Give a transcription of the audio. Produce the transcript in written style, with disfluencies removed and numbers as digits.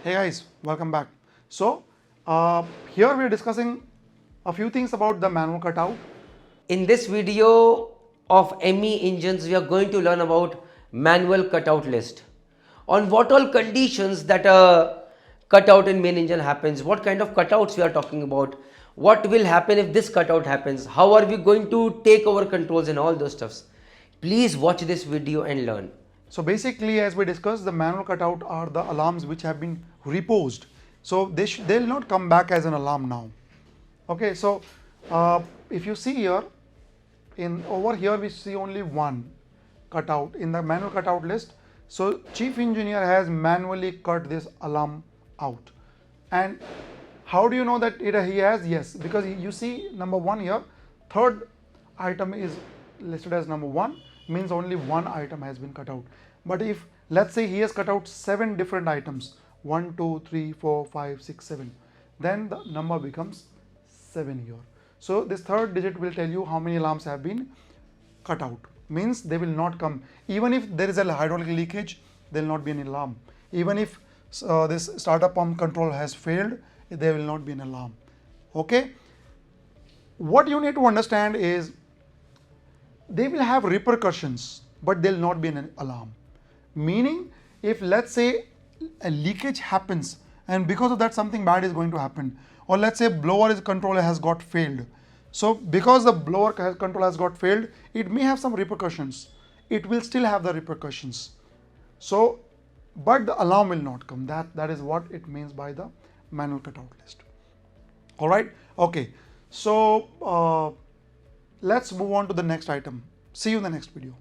Hey guys, welcome back. So here we are discussing a few things about the manual cutout. In this video of ME engines, we are going to learn about manual cutout list. On what all conditions that a cutout in main engine happens, what kind of cutouts we are talking about, what will happen if this cutout happens, how are we going to take over controls and all those stuffs. Please watch this video and learn. So basically, as we discussed, the manual cutout are the alarms which have been reposed. So they'll not come back as an alarm now. Okay, so if you see here, over here we see only one cutout in the manual cutout list. So chief engineer has manually cut this alarm out. And how do you know that he has? Yes, because you see number 1 here, third item is listed as number 1, means only one item has been cut out. But if let's say he has cut out 7 different items, 1, 2, 3, 4, 5, 6, 7, then the number becomes 7 here. So this third digit will tell you how many alarms have been cut out, means they will not come. Even if there is a hydraulic leakage, there will not be an alarm. Even if this starter pump control has failed, there will not be an alarm. Okay, what you need to understand is they will have repercussions, but there will not be an alarm. Meaning, if let's say a leakage happens and because of that something bad is going to happen, or let's say blower controller has got failed. So because the blower control has got failed, it may have some repercussions. It will still have the repercussions. So, but the alarm will not come. That is what it means by the manual cutout list. All right. Okay. So let's move on to the next item. See you in the next video.